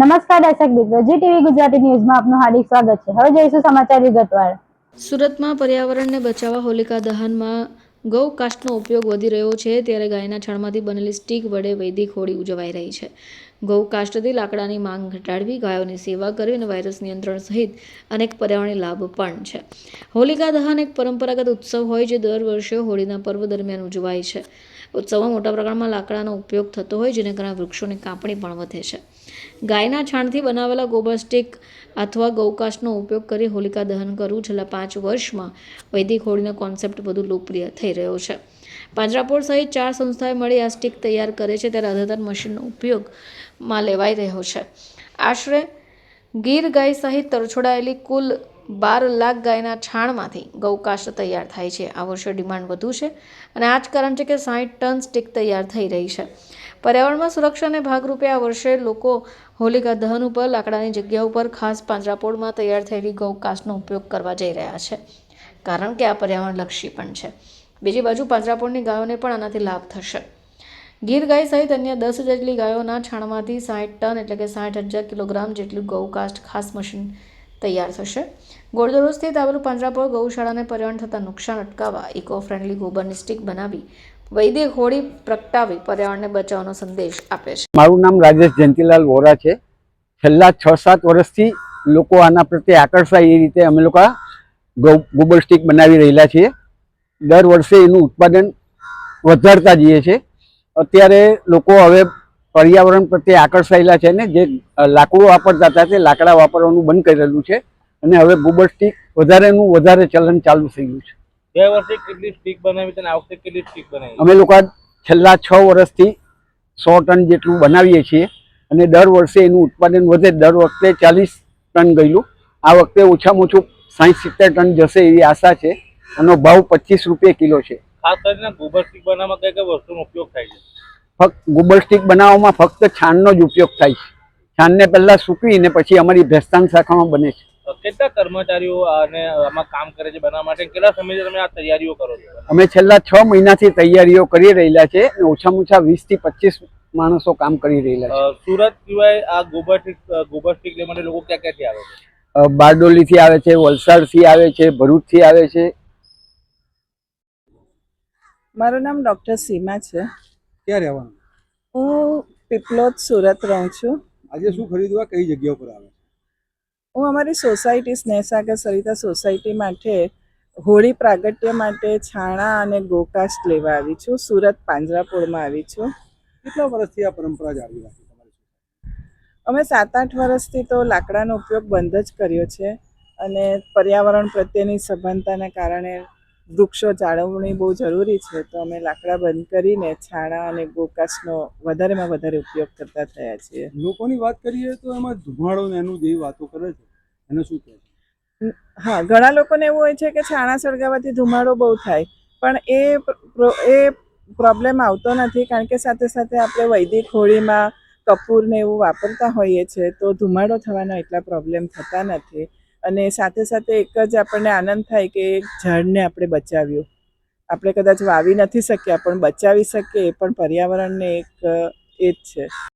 નમસ્કાર દર્શક મિત્રો, જી ટીવી ગુજરાતી ન્યૂઝમાં આપનું હાર્દિક સ્વાગત છે। હવે જોઈશું સમાચાર વિગતવાર। સુરતમાં પર્યાવરણને બચાવવા હોલિકા દહનમાં ગૌ કાસ્ટનો ઉપયોગ વધી રહ્યો છે, ત્યારે ગાયના છાણમાંથી બનેલી સ્ટીક વડે વૈદિક હોળી ઉજવાઈ રહી છે। ગૌ કાસ્ટથી લાકડાની માંગ ઘટાડવી, ગાયોની સેવા કરવી અને વાયરસ નિયંત્રણ સહિત અનેક પર્યાવરણીય લાભ પણ છે। હોલિકા દહન એક પરંપરાગત ઉત્સવ હોય જે દર વર્ષે હોળીના પર્વ દરમિયાન ઉજવાય છે। ઉત્સવમાં મોટા પ્રમાણમાં લાકડાનો ઉપયોગ થતો હોય, જેને કારણે વૃક્ષોની કાપણી પણ વધે છે। ગાયના છાણથી બનાવેલા ગોબર સ્ટીક અથવા ગૌકાસ્ટનો ઉપયોગ કરી હોલિકા દહન કરવું છેલ્લા 5 વર્ષમાં વૈદિક હોળીનો કોન્સેપ્ટ વધુ લોકપ્રિય થઈ રહ્યો છે। પાંજરાપોળ સહિત 4 સંસ્થાએ મળી આ સ્ટીક તૈયાર કરે છે, ત્યારે અદ્યતન મશીનનો ઉપયોગમાં લેવાઈ રહ્યો છે। આશરે ગીર ગાય સહિત તરછોડાયેલી કુલ 12 લાખ ગાયના છાણમાંથી ગૌકાસ્ટ તૈયાર થાય છે। આ વર્ષે ડિમાન્ડ વધુ છે અને આ જ કારણ છે કે 60 ટન સ્ટીક તૈયાર થઈ રહી છે। પર્યાવરણમાં સુરક્ષાને ભાગરૂપે આ વર્ષે લોકો હોલિકા દહન ઉપર લાકડાની જગ્યા ઉપર ખાસ પાંજરાપોળમાં તૈયાર થયેલી ગૌકાસ્ટનો ઉપયોગ કરવા જઈ રહ્યા છે, કારણ કે આ પર્યાવરણલક્ષી પણ છે। બીજી બાજુ પાંજરાપોળની ગાયોને પણ આનાથી લાભ થશે। ગીર ગાય સહિત અન્ય 10 જેટલી ગાયોના છાણમાંથી 60 ટન એટલે કે 60,000 કિલોગ્રામ જેટલું ગૌકાસ્ટ ખાસ મશીન તૈયાર થશે। ગોળદોરો સ્થિત આવેલું પાંજરાપોળ ગૌશાળાને પર્યાવરણ થતાં નુકસાન અટકાવવા ઇકો ફ્રેન્ડલી ગોબરની સ્ટીક બનાવી વૈદિક હોળી પ્રગટાવી પર્યાવરણને બચાવવાનો સંદેશ આપે છે। મારું નામ રાજેશ જયંતિલાલ વોરા છે। છેલ્લા 6-7 વર્ષથી લોકો આના પ્રત્યે આકર્ષાય એ રીતે અમે લોકો ગોબર સ્ટીક બનાવી રહેલા છીએ। દર વર્ષે એનું ઉત્પાદન વધારતા જઈએ છીએ। અત્યારે લોકો હવે પર્યાવરણ પ્રત્યે આકર્ષાયેલા છે ને જે લાકડું વાપરતા હતા તે લાકડા વાપરવાનું બંધ કરેલું છે અને હવે ગોબર સ્ટીક વધારે ચલણ ચાલુ થઈ ગયું છે। ગયા વર્ષે કેટલી સ્ટીક બનાવી અને આ વખતે કેટલી સ્ટીક બનાવી? અમે લોકો છેલ્લા 6 વર્ષથી 100 ટન જેટલું બનાવીએ છીએ અને દર વર્ષે એનું ઉત્પાદન વધે। દર વખતે 40 ટન ગયેલું, આ વખતે ઓછામાં ઓછું 60-70 ટન જશે એવી આશા છે। આનો ભાવ 25 રૂપિયા કિલો છે। ખાસ કરીને ગોબર સ્ટીક બનાવવામાં કઈ કઈ વસ્તુનો ઉપયોગ થાય છે? ફક્ત ગોબર સ્ટીક બનાવવામાં ફક્ત છાણનો જ ઉપયોગ થાય છે। છાણને પહેલા સૂકવીને પછી અમારી ભેસ્તાન શાખામાં બને છે। કેટલા કર્મચારીઓ અને આમાં કામ કરે છે બનાવવા માટે? કેટલા સમયથી તમે આ તૈયારીઓ કરો છો? અમે છેલ્લા 6 મહિનાથી તૈયારીઓ કરી રહેલા છે અને ઓછામાં ઓછા 20 થી 25 માણસો કામ કરી રહેલા છે। સુરત સિવાય આ ગોબર સ્ટીક લેવા માટે લોકો ક્યાં ક્યાંથી આવે છે? બારડોલીથી આવે છે, વલસાડથી આવે છે, ભરૂચથી આવે છે। મારું નામ ડૉક્ટર સીમા છે। ક્યાં રહેવાનું? હું પીપલોદ સુરત રહું છું। આજે શું ખરીદવા કઈ જગ્યા પર આવે? હું અમારી સોસાયટી સ્નેહસાગર સરિતા સોસાયટી માટે હોળી પ્રાગટ્ય માટે છાણા અને ગોકાસ્ટ લેવા આવી છું। સુરત પાંજરાપોળમાં આવી છું। કેટલા વર્ષથી આ પરંપરા જાળવી રાખી તમારી? અમે 7-8 વર્ષથી તો લાકડાનો ઉપયોગ બંધ જ કર્યો છે અને પર્યાવરણ પ્રત્યેની સભાનતાના કારણે વૃક્ષો જાળવણી બહુ જરૂરી છે, તો અમે લાકડા બંધ કરીને છાણા અને ગોકાસ્ટનો વધારેમાં વધારે ઉપયોગ કરતા થયા છીએ। લોકોની વાત કરીએ તો એમાં ધુમાડો ને એનું જેવી વાતો કરે છે, એને શું કહે છે? હા, ઘણા લોકોને એવું હોય છે કે છાણા સળગાવવાથી ધુમાડો બહુ થાય, પણ એ પ્રોબ્લેમ આવતો નથી, કારણ કે સાથે સાથે આપણે વૈદિક હોળીમાં કપૂર ને એવું વાપરતા હોઈએ છીએ, તો ધુમાડો થવાના એટલા પ્રોબ્લેમ થતા નથી। અને સાથે સાથે એક જ આપણને આનંદ થાય કે એક ઝાડને આપણે બચાવ્યું। આપણે કદાચ વાવી નથી શક્યા પણ બચાવી શકીએ, એ પણ પર્યાવરણને એક એ જ છે।